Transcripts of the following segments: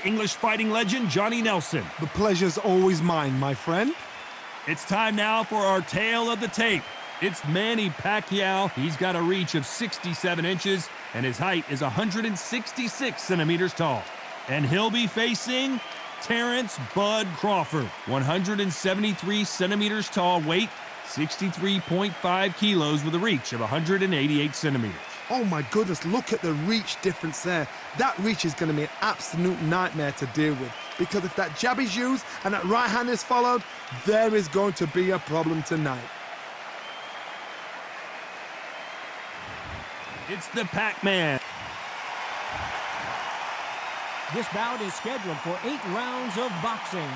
English fighting legend Johnny Nelson. The pleasure's always mine, my friend. It's time now for our tale of the tape. It's Manny Pacquiao. He's got a reach of 67 inches, and his height is 166 centimeters tall. And he'll be facing Terrence Bud Crawford, 173 centimeters tall, weight 63.5 kilos with a reach of 188 centimeters. Oh my goodness, look at the reach difference there. That reach is going to be an absolute nightmare to deal with, because if that jab is used and that right hand is followed, there is going to be a problem tonight. It's the Pac-Man. This bout is scheduled for 8 rounds of boxing.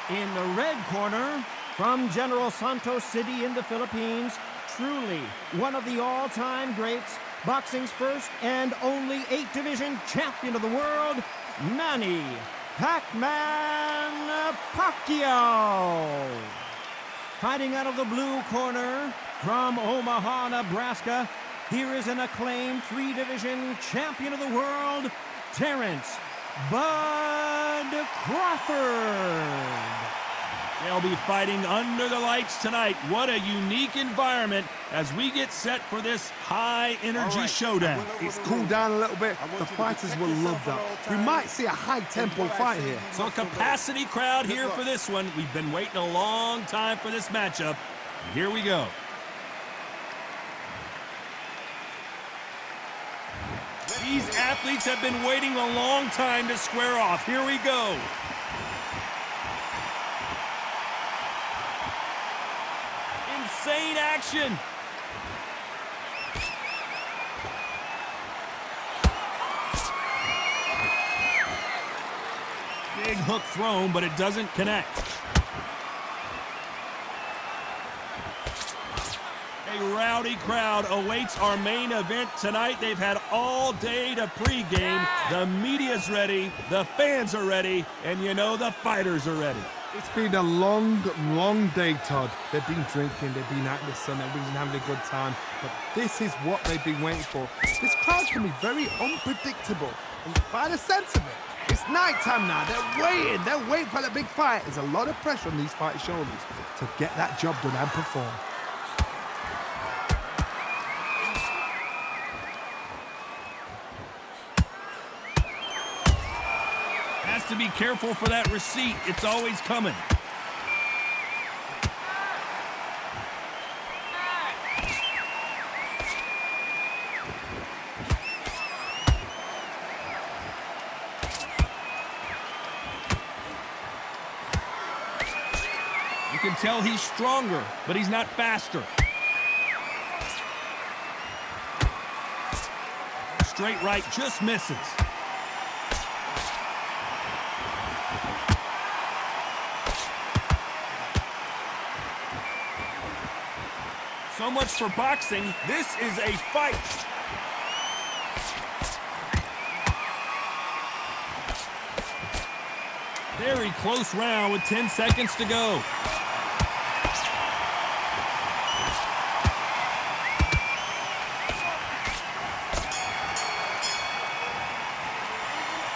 In the red corner, from General Santos City in the Philippines, truly one of the all-time greats, boxing's first and only 8-division champion of the world, Manny Pac-Man Pacquiao. Fighting out of the blue corner, from Omaha, Nebraska, here is an acclaimed 3-division champion of the world, Terrence Bud Crawford. They'll be fighting under the lights tonight. What a unique environment as we get set for this high-energy showdown. It's cooled down a little bit. The fighters will love that. We might see a high-tempo fight here. So a capacity crowd here for this one. We've been waiting a long time for this matchup. Here we go. These athletes have been waiting a long time to square off. Here we go. Insane action. Big hook thrown, but it doesn't connect. A rowdy crowd awaits our main event tonight. They've had all day to pregame. The media's ready, the fans are ready, and you know the fighters are ready. It's been a long, long day, Todd. They've been drinking, they've been out in the sun, they've been having a good time. But this is what they've been waiting for. This crowd can be very unpredictable. And by the sense of it, it's nighttime now. They're waiting for the big fight. There's a lot of pressure on these fighters' shoulders to get that job done and perform. Has to be careful for that receipt. It's always coming. You can tell he's stronger, but he's not faster. Straight right just misses. So much for boxing. This is a fight. Very close round with 10 seconds to go.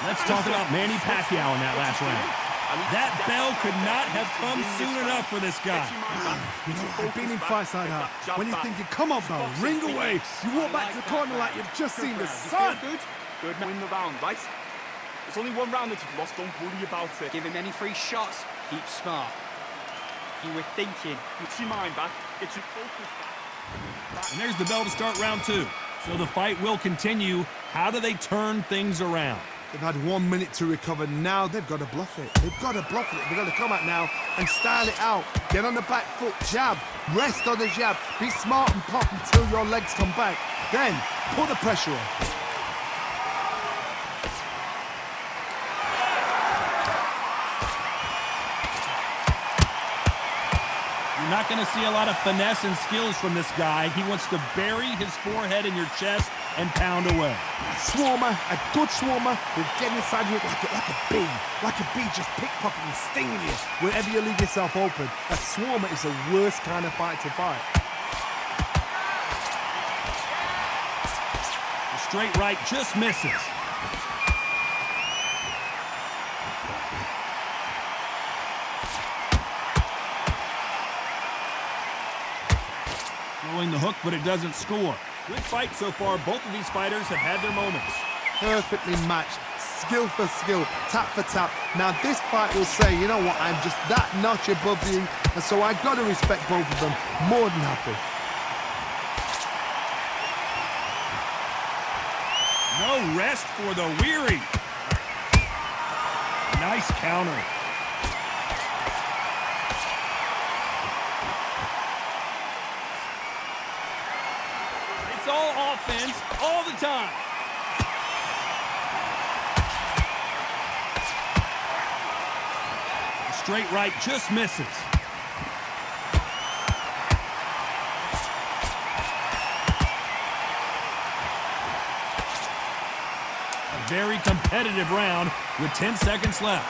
Let's talk about Manny Pacquiao in that last round. That bell could not have come soon enough for this guy. You know, I've been in fights like that. When you're thinking, come on, bell, ring away. You walk back to the corner like you've just seen the sun. Good. Win the round, right? It's only one round that you've lost. Don't worry about it. Give him any free shots. Keep smart. You were thinking. Get your mind back. Get your focus back. And there's the bell to start round 2. So the fight will continue. How do they turn things around? They've had 1 minute to recover. Now they've got to bluff it. They've got to bluff it. They've got to come out now and style it out. Get on the back foot, jab, rest on the jab. Be smart and pop until your legs come back. Then put the pressure on. You're not going to see a lot of finesse and skills from this guy. He wants to bury his forehead in your chest and pound away. Swarmer, a good swarmer, will get inside you like a bee. Like a bee just pickpocketing, stinging you wherever you leave yourself open. A swarmer is the worst kind of fight to fight. The straight right just misses. Throwing the hook, but it doesn't score. Good fight so far. Both of these fighters have had their moments. Perfectly matched, skill for skill, tap for tap. Now this fight will say, you know what, I'm just that notch above you, and so I've got to respect both of them. More than happy. No rest for the weary. Nice counter. It's all offense all the time. Straight right just misses. A very competitive round with 10 seconds left.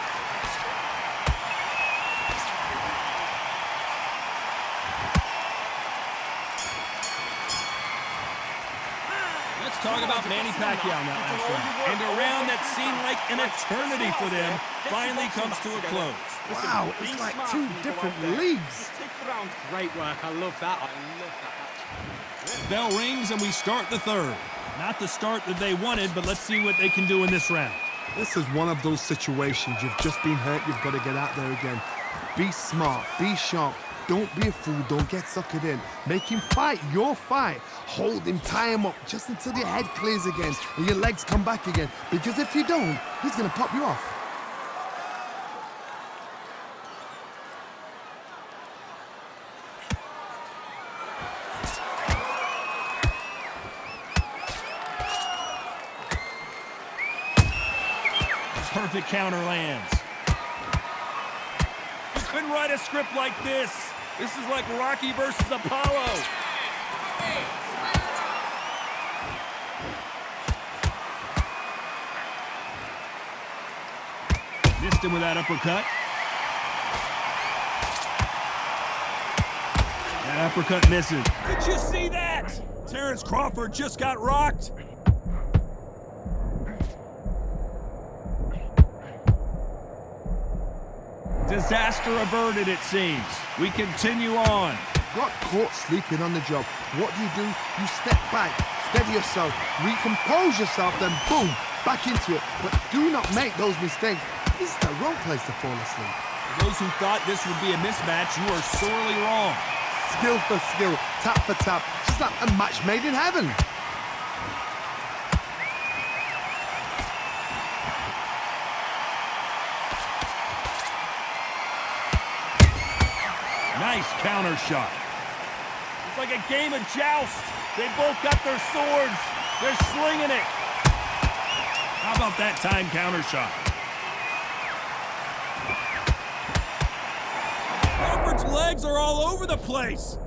Let's talk about Manny Pacquiao now, and a round that seemed like an eternity for them finally comes to a close. Wow, it's like two different leagues. Great work. I love that. I love that. Bell rings and we start the third. Not the start that they wanted, but let's see what they can do in this round. This is one of those situations. You've just been hurt. You've got to get out there again. Be smart. Be sharp. Don't be a fool. Don't get suckered in. Make him fight your fight. Hold him, tie him up just until your head clears again and your legs come back again. Because if you don't, he's going to pop you off. Perfect counter lands. You couldn't write a script like this. This is like Rocky versus Apollo. Missed him with that uppercut. That uppercut misses. Did you see that? Terrence Crawford just got rocked. Disaster averted, it seems. We continue on. Got caught sleeping on the job. What do? You step back, steady yourself, recompose yourself, then boom, back into it. But do not make those mistakes. This is the wrong place to fall asleep. For those who thought this would be a mismatch, you are sorely wrong. Skill for skill, tap for tap, just like a match made in heaven. Nice counter shot. It's like a game of joust. They both got their swords. They're slinging it. How about that time counter shot? Crawford's legs are all over the place.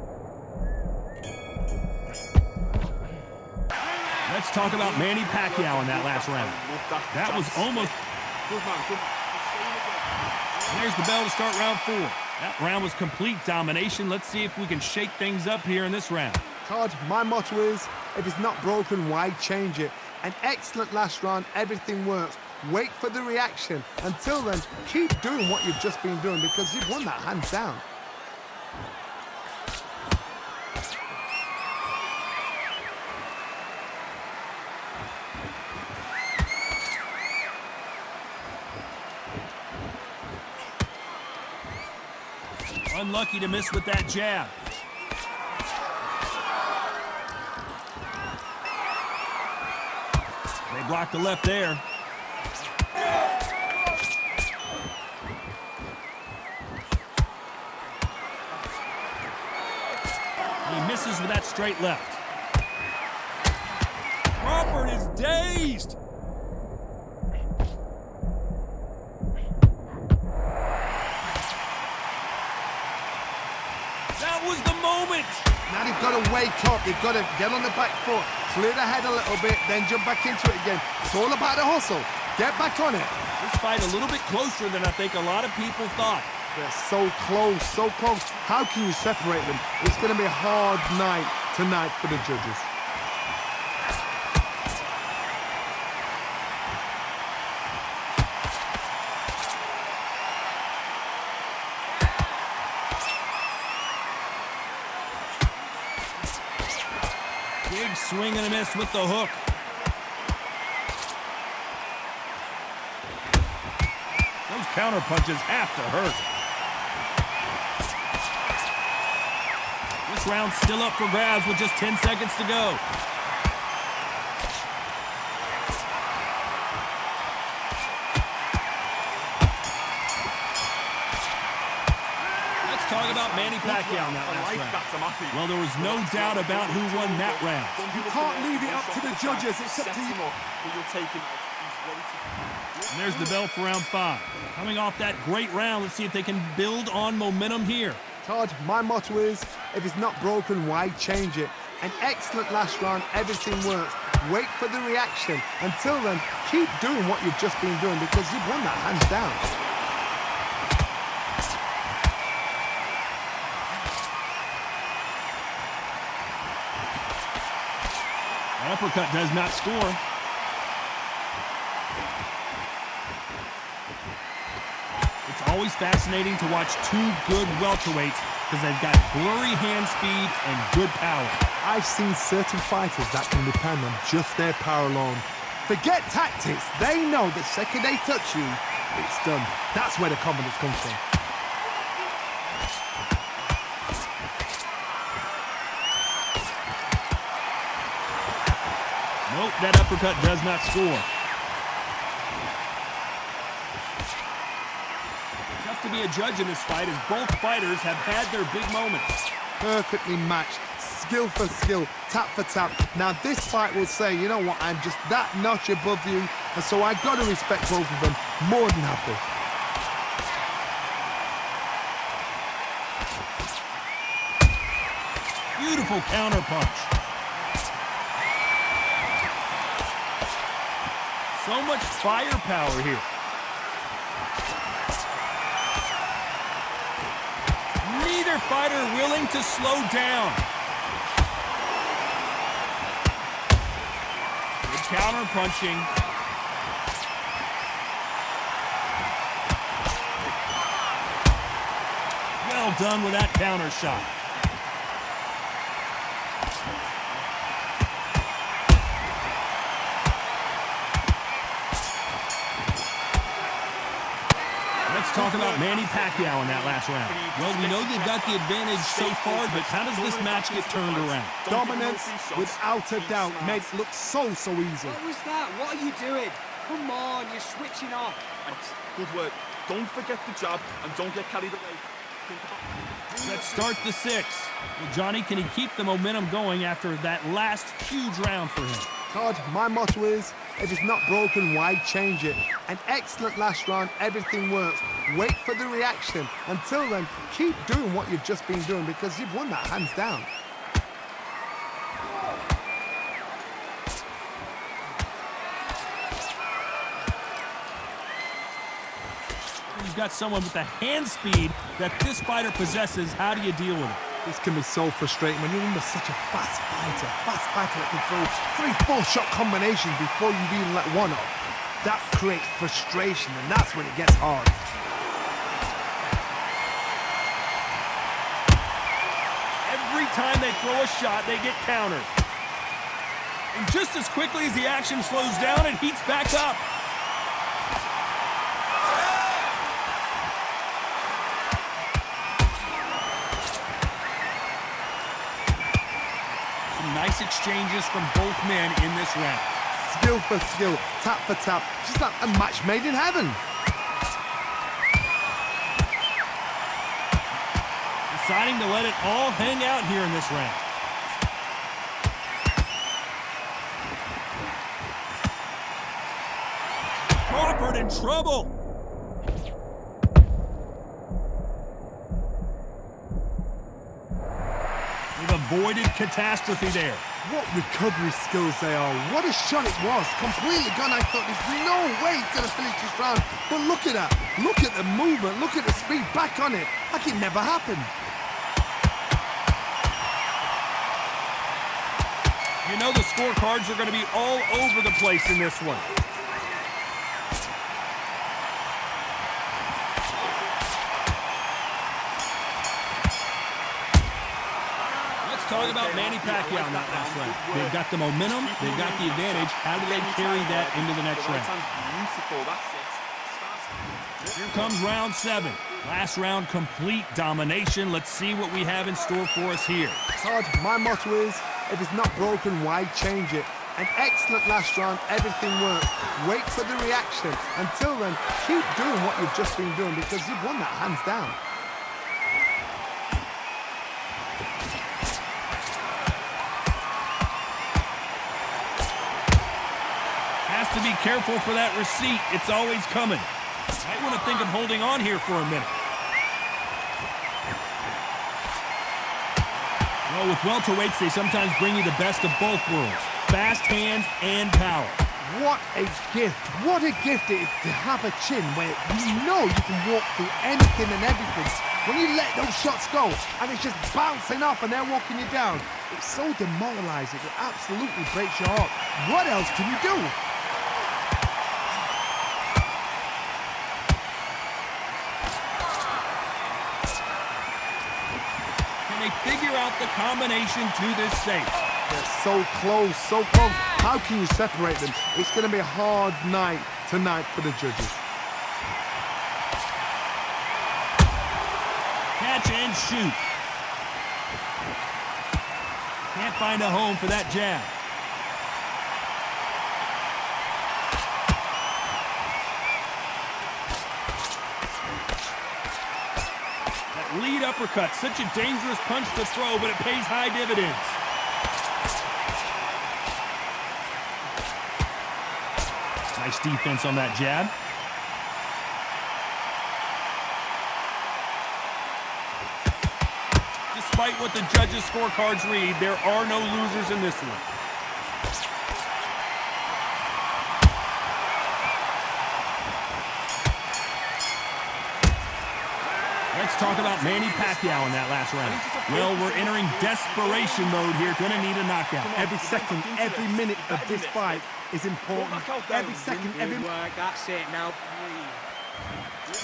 Let's talk about Manny Pacquiao in that last round. That was almost... Good man, good. There's the bell to start round 4. That round was complete domination. Let's see if we can shake things up here in this round. Todd, my motto is, if it's not broken, why change it? An excellent last round, everything works. Wait for the reaction. Until then, keep doing what you've just been doing because you've won that hands down. Unlucky to miss with that jab. They blocked the left there. He misses with that straight left. Crawford is dazed. That was the moment. Now they've got to wake up. They've got to get on the back foot, clear the head a little bit, then jump back into it again. It's all about the hustle. Get back on it. This fight a little bit closer than I think a lot of people thought. They're so close, so close. How can you separate them? It's going to be a hard night tonight for the judges. Big swing and a miss with the hook. Those counter punches have to hurt. This round's still up for grabs with just 10 seconds to go. Let's talk about Manny Pacquiao in that last round. Well, there was no doubt about who won that round. You can't leave it up to the judges. It's up to you. And there's the bell for round 5. Coming off that great round, let's see if they can build on momentum here. Todd, my motto is, if it's not broken, why change it? An excellent last round, everything works. Wait for the reaction. Until then, keep doing what you've just been doing because you've won that hands down. That uppercut does not score. It's always fascinating to watch two good welterweights because they've got blurry hand speed and good power. I've seen certain fighters that can depend on just their power alone. Forget tactics. They know the second they touch you, it's done. That's where the confidence comes from. Nope, that uppercut does not score. Tough to be a judge in this fight as both fighters have had their big moments. Perfectly matched, skill for skill, tap for tap. Now this fight will say, you know what, I'm just that notch above you, and so I got to respect both of them more than happy. Beautiful counter punch. So much firepower here. Neither fighter willing to slow down. Good counter punching. Well done with that counter shot. Let's talk about Manny Pacquiao in that last round. Well, we know they've got the advantage so far, but how does this match get turned around? Dominance, without a doubt, made it look so easy. What was that? What are you doing? Come on, you're switching off. Good work. Don't forget the jab and don't get carried away. Let's start the 6. Well, Johnny, can he keep the momentum going after that last huge round for him? Todd, my motto is, if it's not broken, why change it? An excellent last round, everything works. Wait for the reaction. Until then, keep doing what you've just been doing because you've won that hands down. You've got someone with the hand speed that this fighter possesses. How do you deal with it? This can be so frustrating when you're under such a fast fighter that can throw 3-4 shot combinations before you've even let one off. That creates frustration, and that's when it gets hard. Every time they throw a shot, they get countered. And just as quickly as the action slows down, it heats back up. Nice exchanges from both men in this round. Skill for skill, tap for tap, just like a match made in heaven. Deciding to let it all hang out here in this round. Crawford in trouble. Avoided catastrophe there. What recovery skills they are. What a shot it was. Completely gone. I thought there's no way he's going to finish this round. But look at that. Look at the movement. Look at the speed back on it. Like it never happened. You know the scorecards are going to be all over the place in this one. talk about Manny Pacquiao in that last round. They've got the momentum. They've got the advantage. How do they carry that into the next round? Beautiful, that's it. Here comes round 7. Last round, complete domination. Let's see what we have in store for us here. Todd, my motto is, if it's not broken, why change it? An excellent last round, everything worked. Wait for the reaction. Until then, keep doing what you've just been doing because you've won that hands down. Has to be careful for that receipt. It's always coming. Might want to think of holding on here for a minute. Well, with welterweights, they sometimes bring you the best of both worlds. Fast hands and power. What a gift. What a gift it is to have a chin where you know you can walk through anything and everything. When you let those shots go and it's just bouncing off and they're walking you down, it's so demoralizing. It absolutely breaks your heart. What else can you do? Can they figure out the combination to this safe? They're so close, so close. How can you separate them? It's going to be a hard night tonight for the judges. Catch and shoot. Can't find a home for that jab. That lead uppercut, such a dangerous punch to throw, but it pays high dividends. Nice defense on that jab. Despite what the judges' scorecards read, there are no losers in this one. Let's talk about Manny Pacquiao in that last round. Well, we're entering desperation mode here. Gonna need a knockout. Every second, every minute of this fight is important. Every second, every Good work. That's it now.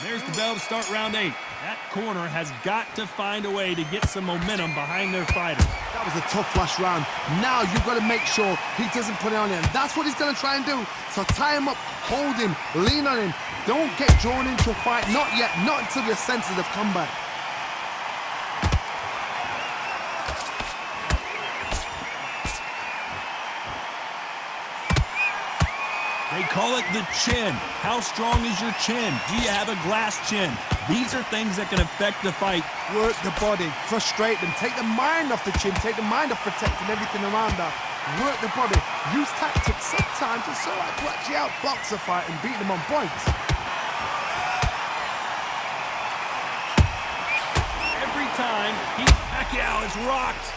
There's the bell to start round 8. That corner has got to find a way to get some momentum behind their fighter. That was a tough last round. Now you've got to make sure he doesn't put it on him. That's what he's going to try and do. So tie him up, hold him, lean on him. Don't get drawn into a fight. Not yet. Not until your senses have come back. They call it the chin. How strong is your chin? Do you have a glass chin? These are things that can affect the fight. Work the body, frustrate them, take the mind off the chin, take the mind off protecting everything around that. Work the body, use tactics sometimes it's so hard to actually outbox a fight and beat them on points. Every time, Pacquiao is rocked.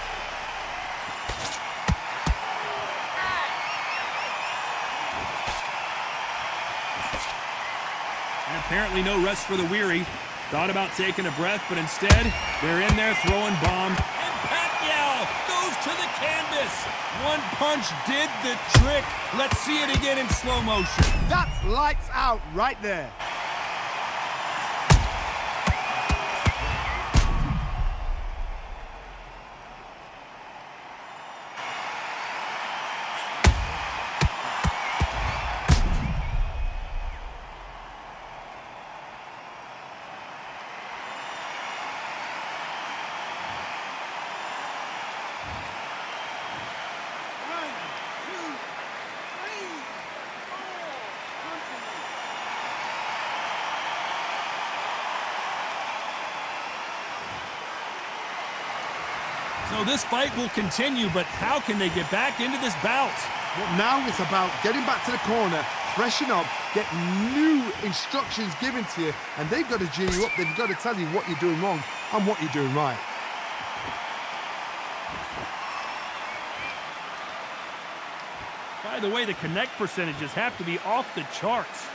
And apparently no rest for the weary. Thought about taking a breath, but instead, they're in there throwing bombs. And Pacquiao goes to the canvas. One punch did the trick. Let's see it again in slow motion. That's lights out right there. So this fight will continue, but how can they get back into this bout? Well, now it's about getting back to the corner, freshen up, get new instructions given to you, and they've got to G you up. They've got to tell you what you're doing wrong and what you're doing right. By the way, the connect percentages have to be off the charts.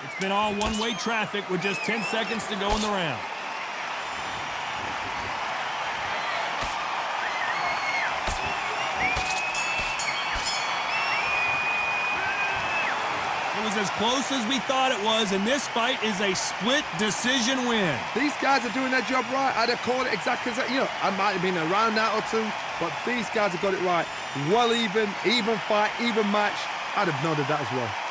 It's been all one-way traffic with just 10 seconds to go in the round. It was as close as we thought it was, and this fight is a split decision win. These guys are doing their job right. I'd have called it exactly as that. You know, I might have been a round out or two, but these guys have got it right. Well even fight, even match. I'd have nodded that as well.